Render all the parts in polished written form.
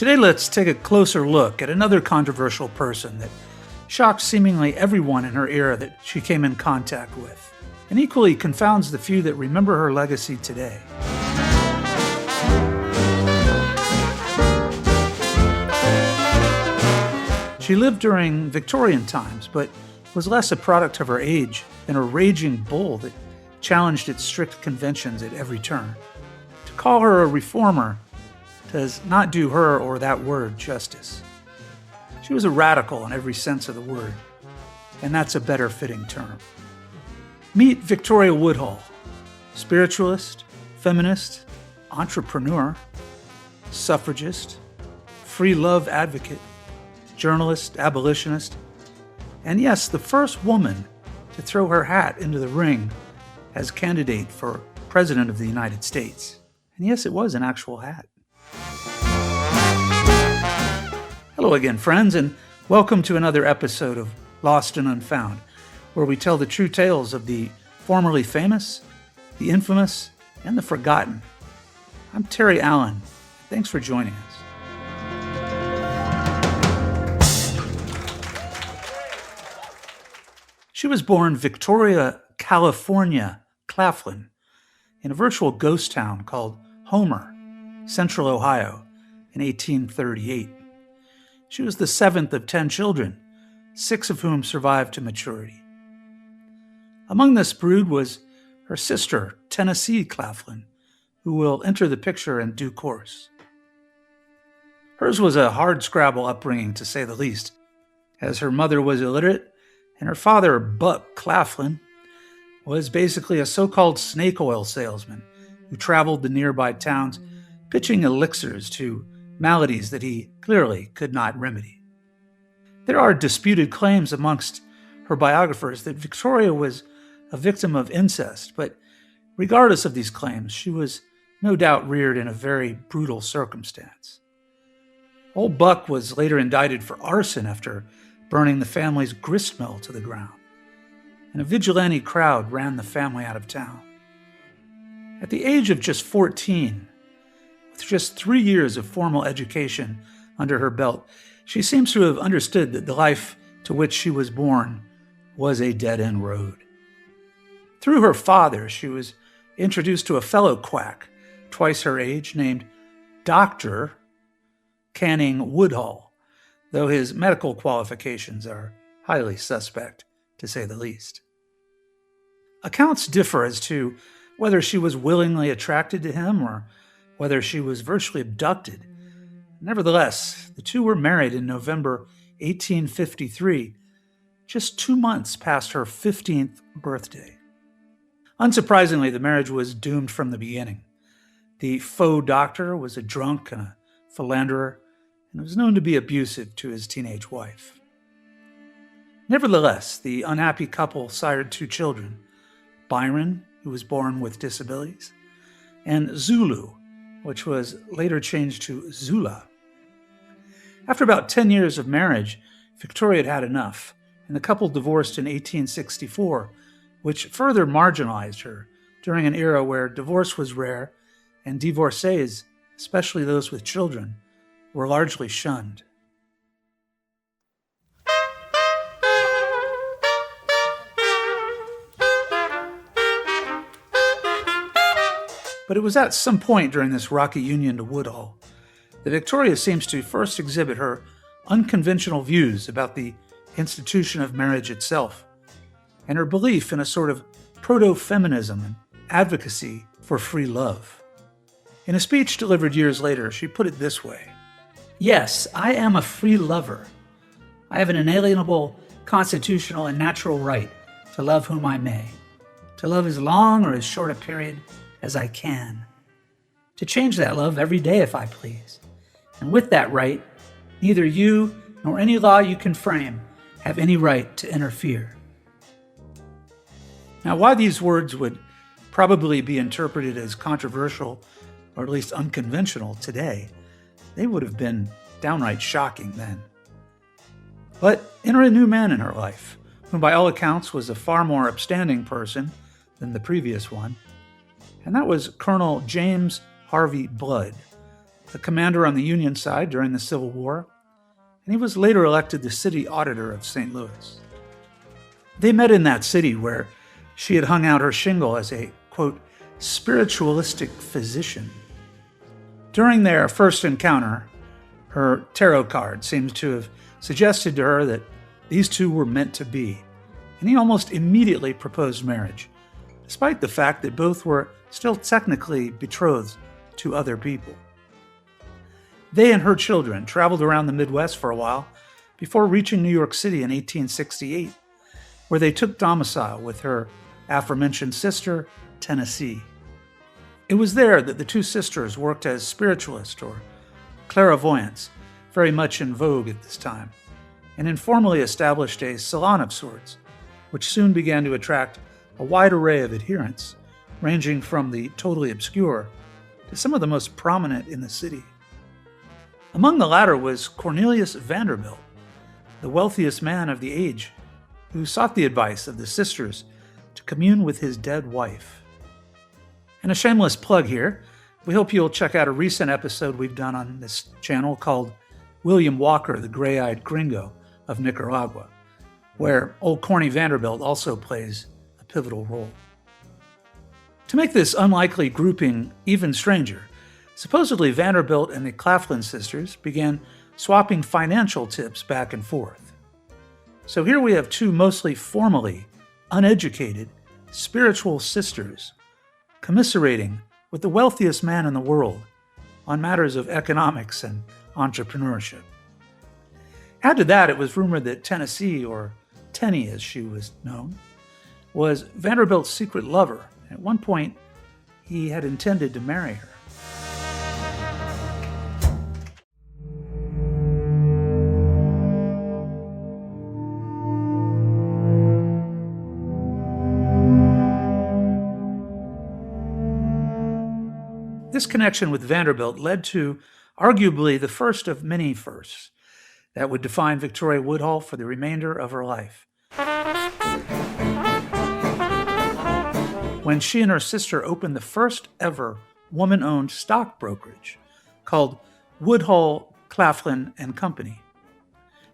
Today, let's take a closer look at another controversial person that shocked seemingly everyone in her era that she came in contact with, and equally confounds the few that remember her legacy today. She lived during Victorian times, but was less a product of her age than a raging bull that challenged its strict conventions at every turn. To call her a reformer does not do her or that word justice. She was a radical in every sense of the word, and that's a better fitting term. Meet Victoria Woodhull, spiritualist, feminist, entrepreneur, suffragist, free love advocate, journalist, abolitionist, and yes, the first woman to throw her hat into the ring as candidate for President of the United States. And yes, it was an actual hat. Hello again, friends, and welcome to another episode of Lost and Unfound, where we tell the true tales of the formerly famous, the infamous, and the forgotten. I'm Terry Allen. Thanks for joining us. She was born Victoria, California, Claflin, in a virtual ghost town called Homer, Central Ohio, in 1838. She was the seventh of 10 children, 6 of whom survived to maturity. Among this brood was her sister, Tennessee Claflin, who will enter the picture in due course. Hers was a hardscrabble upbringing, to say the least, as her mother was illiterate and her father, Buck Claflin, was basically a so-called snake oil salesman who traveled the nearby towns pitching elixirs to maladies that he clearly could not remedy. There are disputed claims amongst her biographers that Victoria was a victim of incest, but regardless of these claims, she was no doubt reared in a very brutal circumstance. Old Buck was later indicted for arson after burning the family's grist mill to the ground, and a vigilante crowd ran the family out of town. At the age of just 14, with just 3 years of formal education under her belt, she seems to have understood that the life to which she was born was a dead-end road. Through her father, she was introduced to a fellow quack, twice her age, named Dr. Canning Woodhull, though his medical qualifications are highly suspect, to say the least. Accounts differ as to whether she was willingly attracted to him or whether she was virtually abducted. Nevertheless, the two were married in November 1853, just 2 months past her 15th birthday. Unsurprisingly, the marriage was doomed from the beginning. The faux doctor was a drunk and a philanderer, and was known to be abusive to his teenage wife. Nevertheless, the unhappy couple sired 2 children, Byron, who was born with disabilities, and Zulu, which was later changed to Zula. After about 10 years of marriage, Victoria had had enough, and the couple divorced in 1864, which further marginalized her during an era where divorce was rare and divorcees, especially those with children, were largely shunned. But it was at some point during this rocky union to Woodhull that Victoria seems to first exhibit her unconventional views about the institution of marriage itself, and her belief in a sort of proto-feminism and advocacy for free love. In a speech delivered years later, she put it this way: "Yes, I am a free lover. I have an inalienable constitutional and natural right to love whom I may, to love as long or as short a period as I can, to change that love every day if I please. And with that right, neither you nor any law you can frame have any right to interfere." Now, why these words would probably be interpreted as controversial or at least unconventional today, they would have been downright shocking then. But enter a new man in her life, whom by all accounts was a far more upstanding person than the previous one, and that was Colonel James Harvey Blood, a commander on the Union side during the Civil War, and he was later elected the city auditor of St. Louis. They met in that city where she had hung out her shingle as a, quote, spiritualistic physician. During their first encounter, her tarot card seems to have suggested to her that these two were meant to be, and he almost immediately proposed marriage, despite the fact that both were still technically betrothed to other people. They and her children traveled around the Midwest for a while before reaching New York City in 1868, where they took domicile with her aforementioned sister, Tennessee. It was there that the two sisters worked as spiritualists or clairvoyants, very much in vogue at this time, and informally established a salon of sorts, which soon began to attract a wide array of adherents, ranging from the totally obscure to some of the most prominent in the city. Among the latter was Cornelius Vanderbilt, the wealthiest man of the age, who sought the advice of the sisters to commune with his dead wife. And a shameless plug here, we hope you'll check out a recent episode we've done on this channel called William Walker, the Gray-Eyed Gringo of Nicaragua, where old Corny Vanderbilt also plays a pivotal role. To make this unlikely grouping even stranger, supposedly Vanderbilt and the Claflin sisters began swapping financial tips back and forth. So here we have two mostly formally uneducated, spiritual sisters commiserating with the wealthiest man in the world on matters of economics and entrepreneurship. Add to that, it was rumored that Tennessee, or Tenny as she was known, was Vanderbilt's secret lover. At one point, he had intended to marry her. This connection with Vanderbilt led to arguably the first of many firsts that would define Victoria Woodhull for the remainder of her life. When she and her sister opened the first ever woman-owned stock brokerage called Woodhull, Claflin and Company,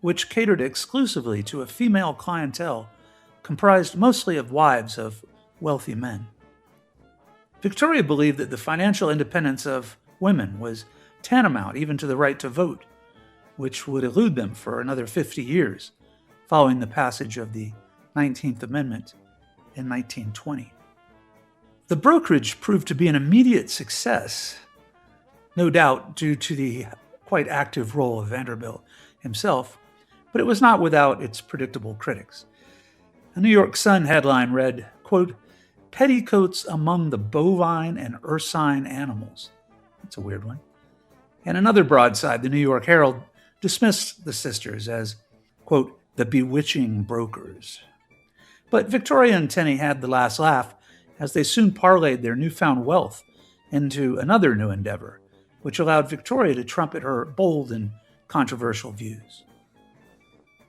which catered exclusively to a female clientele comprised mostly of wives of wealthy men. Victoria believed that the financial independence of women was tantamount even to the right to vote, which would elude them for another 50 years following the passage of the 19th Amendment in 1920. The brokerage proved to be an immediate success, no doubt due to the quite active role of Vanderbilt himself, but it was not without its predictable critics. A New York Sun headline read, quote, "Petticoats among the bovine and ursine animals." That's a weird one. And another broadside, the New York Herald, dismissed the sisters as, quote, "the bewitching brokers." But Victoria and Tenny had the last laugh as they soon parlayed their newfound wealth into another new endeavor, which allowed Victoria to trumpet her bold and controversial views.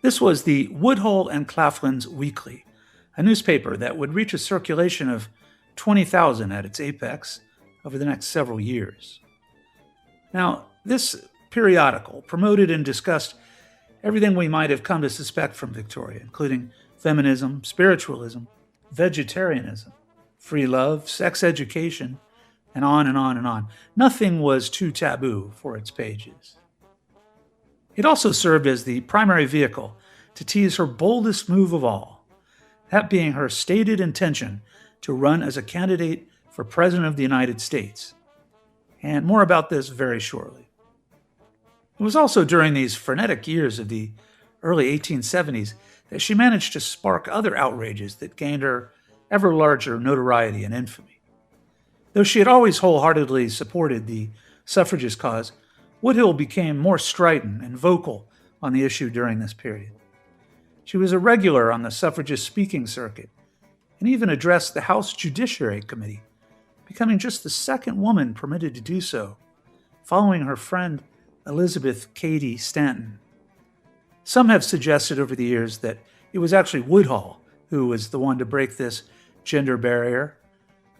This was the Woodhull and Claflin's Weekly, a newspaper that would reach a circulation of 20,000 at its apex over the next several years. Now, this periodical promoted and discussed everything we might have come to suspect from Victoria, including feminism, spiritualism, vegetarianism, free love, sex education, and on and on and on. Nothing was too taboo for its pages. It also served as the primary vehicle to tease her boldest move of all, that being her stated intention to run as a candidate for President of the United States. And more about this very shortly. It was also during these frenetic years of the early 1870s that she managed to spark other outrages that gained her ever larger notoriety and infamy. Though she had always wholeheartedly supported the suffragist cause, Woodhull became more strident and vocal on the issue during this period. She was a regular on the suffragist speaking circuit and even addressed the House Judiciary Committee, becoming just the second woman permitted to do so, following her friend Elizabeth Cady Stanton. Some have suggested over the years that it was actually Woodhull who was the one to break this gender barrier,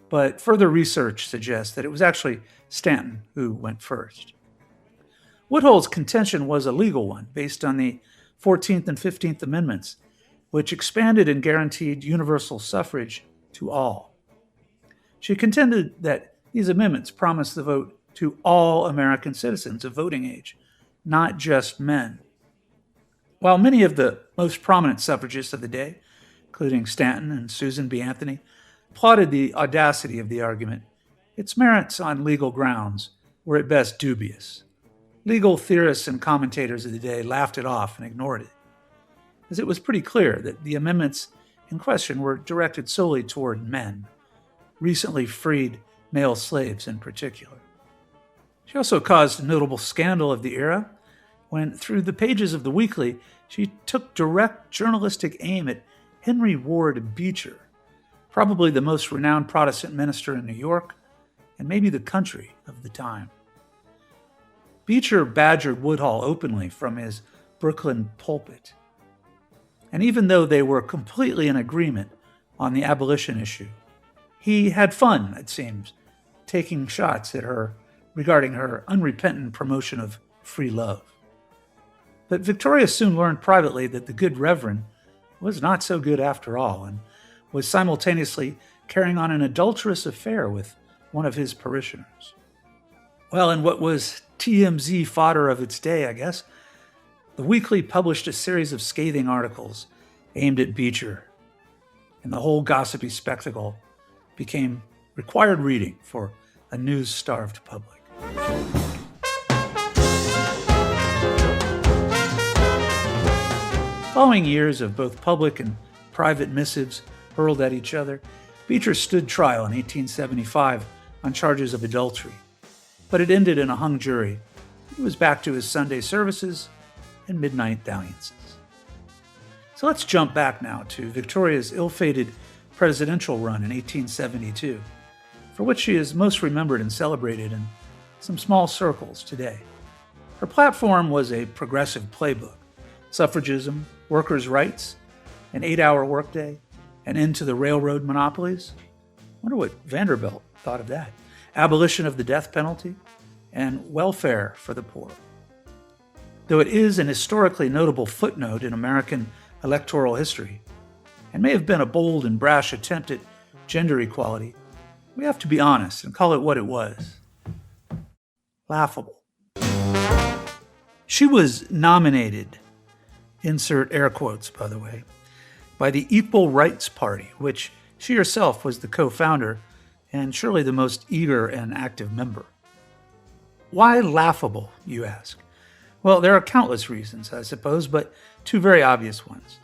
but further research suggests that it was actually Stanton who went first. Woodhull's contention was a legal one based on the 14th and 15th Amendments, which expanded and guaranteed universal suffrage to all. She contended that these amendments promised the vote to all American citizens of voting age, not just men. While many of the most prominent suffragists of the day, including Stanton and Susan B. Anthony, applauded the audacity of the argument, its merits on legal grounds were at best dubious. Legal theorists and commentators of the day laughed it off and ignored it, as it was pretty clear that the amendments in question were directed solely toward men, recently freed male slaves in particular. She also caused a notable scandal of the era when, through the pages of the Weekly, she took direct journalistic aim at Henry Ward Beecher, probably the most renowned Protestant minister in New York and maybe the country of the time. Beecher badgered Woodhull openly from his Brooklyn pulpit. And even though they were completely in agreement on the abolition issue, he had fun, it seems, taking shots at her regarding her unrepentant promotion of free love. But Victoria soon learned privately that the good Reverend was not so good after all, and was simultaneously carrying on an adulterous affair with one of his parishioners. Well, in what was TMZ fodder of its day, I guess, the Weekly published a series of scathing articles aimed at Beecher, and the whole gossipy spectacle became required reading for a news-starved public. Following years of both public and private missives hurled at each other, Beecher stood trial in 1875 on charges of adultery, but it ended in a hung jury. He was back to his Sunday services and midnight dalliances. So let's jump back now to Victoria's ill-fated presidential run in 1872, for which she is most remembered and celebrated in some small circles today. Her platform was a progressive playbook: suffragism, workers' rights, an 8-hour workday, an end to the railroad monopolies. Wonder what Vanderbilt thought of that. Abolition of the death penalty, and welfare for the poor. Though it is an historically notable footnote in American electoral history, and may have been a bold and brash attempt at gender equality, we have to be honest and call it what it was: laughable. She was nominated, insert air quotes by the way, by the Equal Rights Party, which she herself was the co-founder and surely the most eager and active member. Why laughable, you ask? Well, there are countless reasons, I suppose, but two very obvious ones.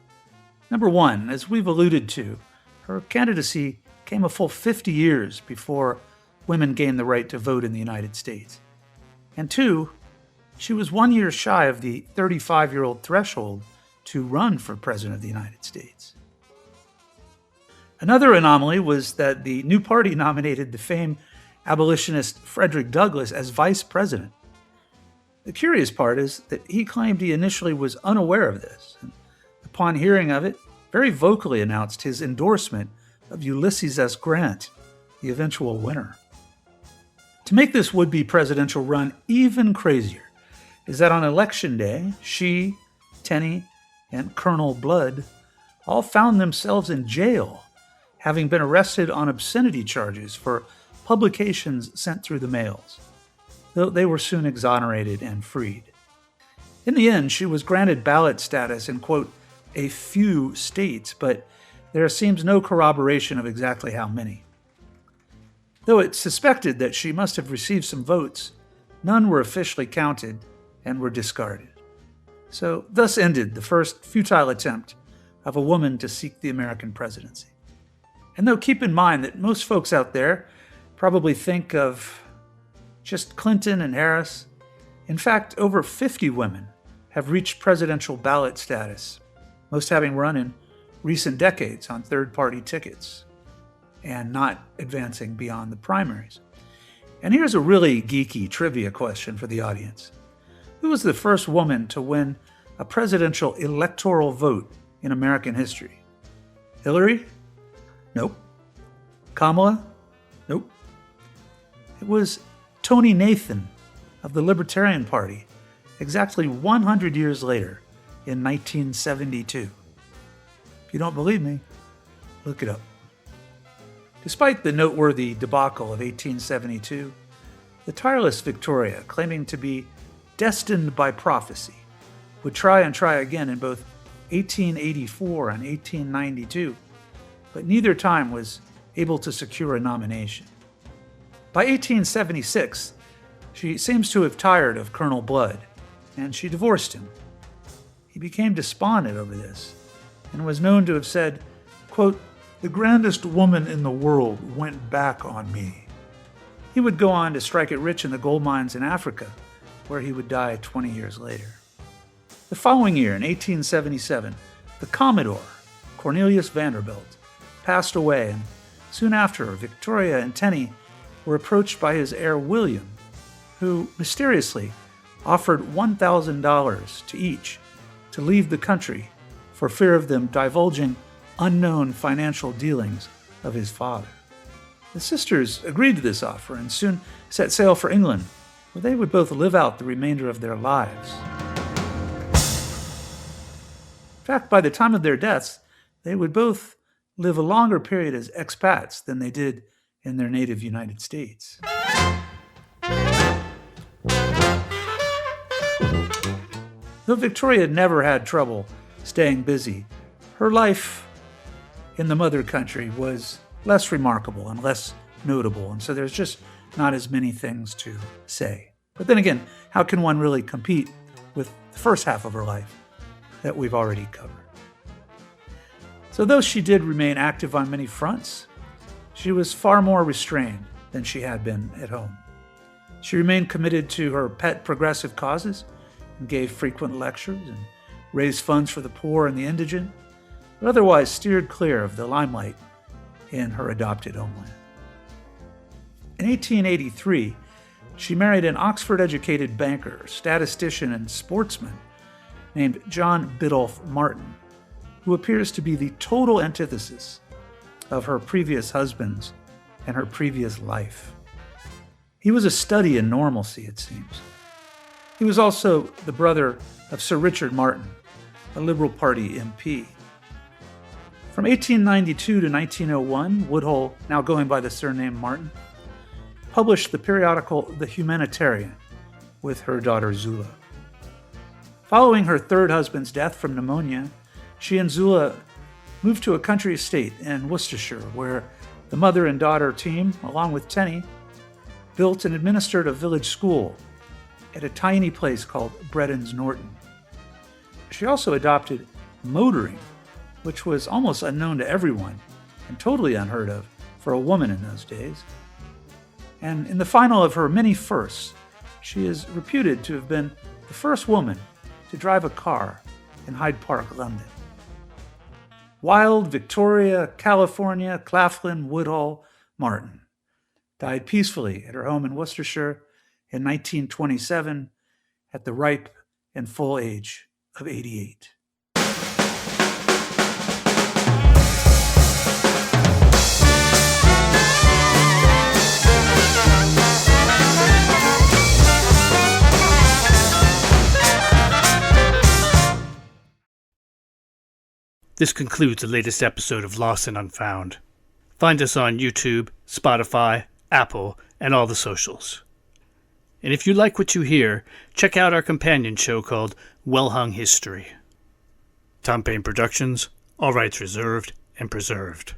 Number one, as we've alluded to, her candidacy came a full 50 years before women gained the right to vote in the United States. And two, she was 1 year shy of the 35-year-old threshold to run for President of the United States. Another anomaly was that the new party nominated the famed abolitionist Frederick Douglass as vice president. The curious part is that he claimed he initially was unaware of this, and upon hearing of it, very vocally announced his endorsement of Ulysses S. Grant, the eventual winner. To make this would-be presidential run even crazier is that on Election Day, she, Tenney, and Colonel Blood all found themselves in jail, having been arrested on obscenity charges for publications sent through the mails, though they were soon exonerated and freed. In the end, she was granted ballot status in, quote, a few states, but there seems no corroboration of exactly how many. Though it's suspected that she must have received some votes, none were officially counted and were discarded. So thus ended the first futile attempt of a woman to seek the American presidency. And though keep in mind that most folks out there probably think of just Clinton and Harris, in fact, over 50 women have reached presidential ballot status, most having run in recent decades on third-party tickets and not advancing beyond the primaries. And here's a really geeky trivia question for the audience. Who was the first woman to win a presidential electoral vote in American history? Hillary? Nope. Kamala? Nope. It was Toni Nathan of the Libertarian Party, exactly 100 years later in 1972. If you don't believe me, look it up. Despite the noteworthy debacle of 1872, the tireless Victoria, claiming to be destined by prophecy, would try and try again in both 1884 and 1892, but neither time was able to secure a nomination. By 1876, she seems to have tired of Colonel Blood, and she divorced him. He became despondent over this, and was known to have said, quote, "The grandest woman in the world went back on me." He would go on to strike it rich in the gold mines in Africa, where he would die 20 years later. The following year, in 1877, the Commodore, Cornelius Vanderbilt, passed away, and soon after, Victoria and Tenny were approached by his heir William, who mysteriously offered $1,000 to each to leave the country for fear of them divulging unknown financial dealings of his father. The sisters agreed to this offer and soon set sail for England, where they would both live out the remainder of their lives. In fact, by the time of their deaths, they would both live a longer period as expats than they did in their native United States. Though Victoria never had trouble staying busy, her life in the mother country was less remarkable and less notable, and so there's just not as many things to say. But then again, how can one really compete with the first half of her life that we've already covered? So though she did remain active on many fronts, she was far more restrained than she had been at home. She remained committed to her pet progressive causes and gave frequent lectures and raised funds for the poor and the indigent, but otherwise steered clear of the limelight in her adopted homeland. In 1883, she married an Oxford-educated banker, statistician, and sportsman named John Biddulph Martin, who appears to be the total antithesis of her previous husbands and her previous life. He was a study in normalcy, it seems. He was also the brother of Sir Richard Martin, a Liberal Party MP. From 1892 to 1901, Woodhull, now going by the surname Martin, published the periodical The Humanitarian with her daughter Zula. Following her third husband's death from pneumonia, she and Zula moved to a country estate in Worcestershire, where the mother and daughter team, along with Tenny, built and administered a village school at a tiny place called Breddon's Norton. She also adopted motoring, which was almost unknown to everyone and totally unheard of for a woman in those days. And in the final of her many firsts, she is reputed to have been the first woman to drive a car in Hyde Park, London. Wild Victoria, California, Claflin Woodhull Martin died peacefully at her home in Worcestershire in 1927 at the ripe and full age of 88. This concludes the latest episode of Lost and Unfound. Find us on YouTube, Spotify, Apple, and all the socials. And if you like what you hear, check out our companion show called Well Hung History. Tom Payne Productions, all rights reserved and preserved.